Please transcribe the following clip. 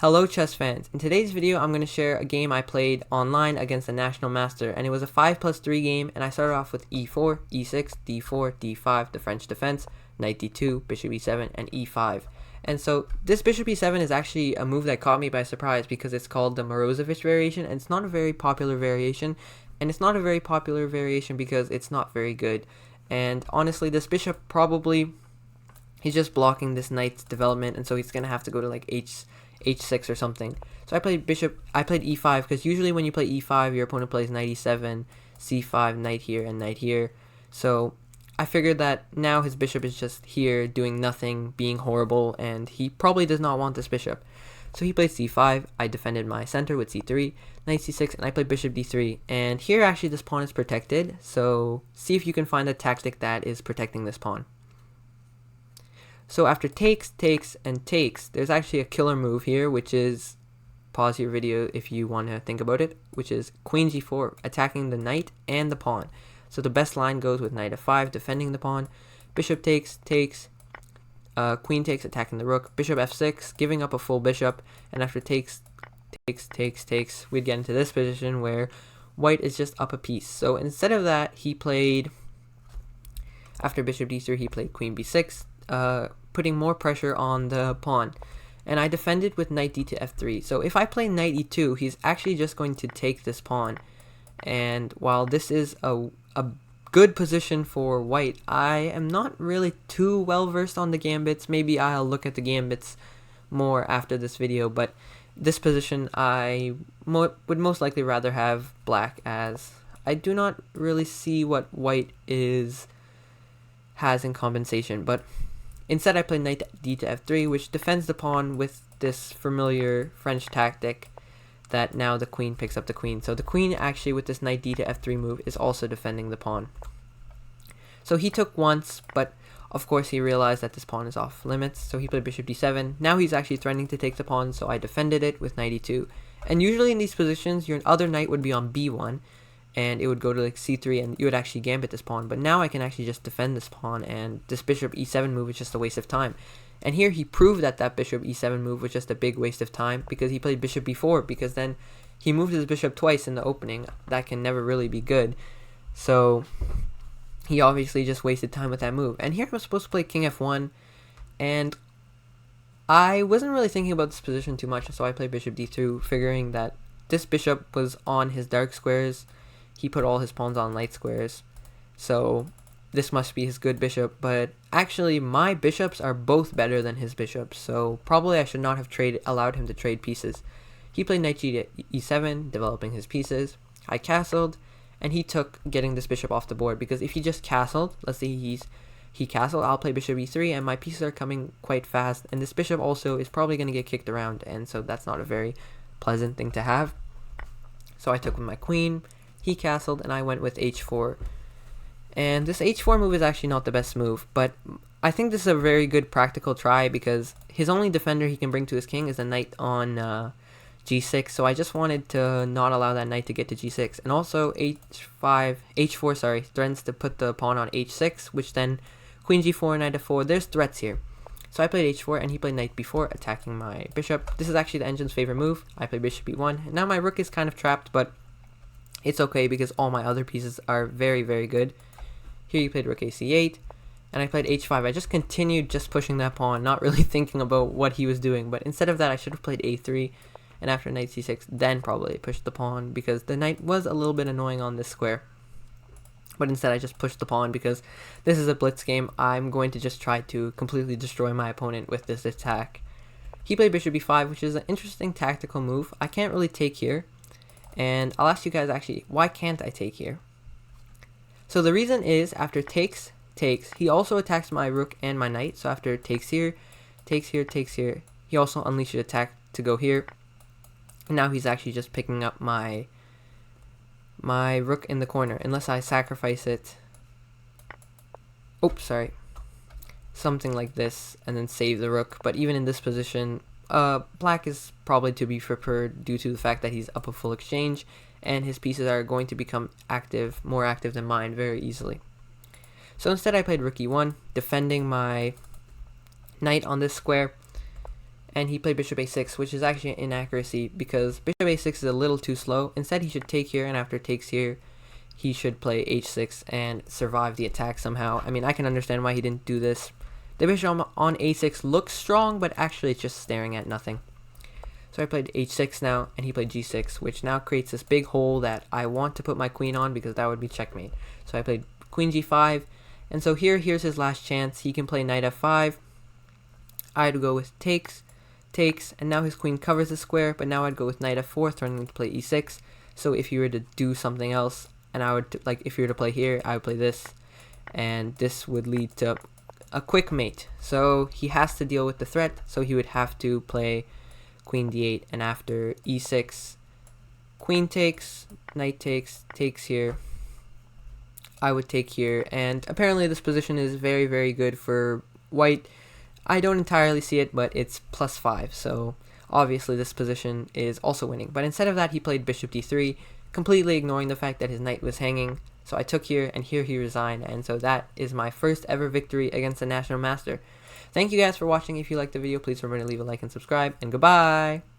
Hello chess fans, in today's video I'm going to share a game I played online against a national master, and it was a 5+3 game, and I started off with e4, e6, d4, d5, the French defense, knight d2, bishop e7, and e5. And so this bishop e7 is actually a move that caught me by surprise because it's called the Morozevich variation, and it's not a very popular variation, and it's not a very popular variation because it's not very good. And honestly, this bishop he's just blocking this knight's development, and so he's going to have to go to like h6 or something. So I played e5 because usually when you play e5 your opponent plays knight e7, c5, knight here, and knight here. So I figured that now his bishop is just here doing nothing, being horrible, and he probably does not want this bishop. So he played c5, I defended my center with c3, knight c6, and I played bishop d3. And here actually this pawn is protected, so see if you can find a tactic that is protecting this pawn. So after takes, and takes, there's actually a killer move here, which is, pause your video if you want to think about it, which is queen g4, attacking the knight and the pawn. So the best line goes with knight f5, defending the pawn, bishop takes, queen takes, attacking the rook, bishop f6, giving up a full bishop, and after takes, we'd get into this position where white is just up a piece. So instead of that, he played, after bishop d3, he played queen b6, putting more pressure on the pawn, and I defended with knight d to f3. So if I play knight e2, he's actually just going to take this pawn, and while this is a good position for white, I am not really too well versed on the gambits. Maybe I'll look at the gambits more after this video, but this position I would most likely rather have black, as I do not really see what white has in compensation. But instead I play knight d to f3, which defends the pawn with this familiar French tactic that now the queen picks up the queen. So the queen actually with this knight d to f3 move is also defending the pawn. So he took once, but of course he realized that this pawn is off limits, so he played bishop d7. Now he's actually threatening to take the pawn, so I defended it with knight e2. And usually in these positions, your other knight would be on b1, and it would go to like c3, and you would actually gambit this pawn. But now I can actually just defend this pawn, and this bishop e7 move is just a waste of time. And here he proved that that bishop e7 move was just a big waste of time, because he played bishop b4, because then he moved his bishop twice in the opening. That can never really be good. So he obviously just wasted time with that move. And here I was supposed to play king f1, and I wasn't really thinking about this position too much, so I played bishop d2, figuring that this bishop was on his dark squares. He put all his pawns on light squares, so this must be his good bishop. But actually my bishops are both better than his bishops, so probably I should not have allowed him to trade pieces. He played knight g to e7, developing his pieces. I castled, and he took getting this bishop off the board, because if he just castled, let's say he castled, I'll play bishop e3, and my pieces are coming quite fast, and this bishop also is probably going to get kicked around, and so that's not a very pleasant thing to have. So I took with my queen, he castled, and I went with h4. And this h4 move is actually not the best move, but I think this is a very good practical try, because his only defender he can bring to his king is a knight on g6, so I just wanted to not allow that knight to get to g6. And also h4 threatens to put the pawn on h6, which then queen g4, knight f4, there's threats here. So I played h4, and he played knight b4, attacking my bishop. This is actually the engine's favorite move. I played bishop e1, and now my rook is kind of trapped, but it's okay because all my other pieces are very, very good. Here you played rook ac8, and I played h5. I just continued just pushing that pawn, not really thinking about what he was doing, but instead of that I should have played a3, and after knight c6 then probably pushed the pawn, because the knight was a little bit annoying on this square. But instead I just pushed the pawn because this is a blitz game. I'm going to just try to completely destroy my opponent with this attack. He played bishop b5, which is an interesting tactical move. I can't really take here, and I'll ask you guys actually, why can't I take here? So the reason is, after takes, he also attacks my rook and my knight. So after takes here, he also unleashes attack to go here. And now he's actually just picking up my rook in the corner, unless I sacrifice it. Oops, sorry. Something like this, and then save the rook. But even in this position, black is probably to be preferred due to the fact that he's up a full exchange, and his pieces are going to become more active than mine very easily. So instead I played rook e1, defending my knight on this square, and he played bishop a6, which is actually an inaccuracy because bishop a6 is a little too slow. Instead, he should take here, and after takes here, he should play h6 and survive the attack somehow. I mean, I can understand why he didn't do this. The bishop on a6 looks strong, but actually it's just staring at nothing. So I played h6 now, and he played g6, which now creates this big hole that I want to put my queen on because that would be checkmate. So I played queen g5, and so here's his last chance. He can play knight f5. I'd go with takes, and now his queen covers the square, but now I'd go with knight f4, threatening to play e6. So if you were to do something else, and I would, like, if you were to play here, I would play this, and this would lead to a quick mate. So he has to deal with the threat, so he would have to play queen d8, and after e6, queen takes, knight takes here, I would take here, and apparently this position is very, very good for white. I don't entirely see it, but it's +5, so obviously this position is also winning. But instead of that, he played bishop d3, completely ignoring the fact that his knight was hanging. So I took here, and here he resigned, and so that is my first ever victory against a national master. Thank you guys for watching. If you liked the video, please remember to leave a like and subscribe, and goodbye!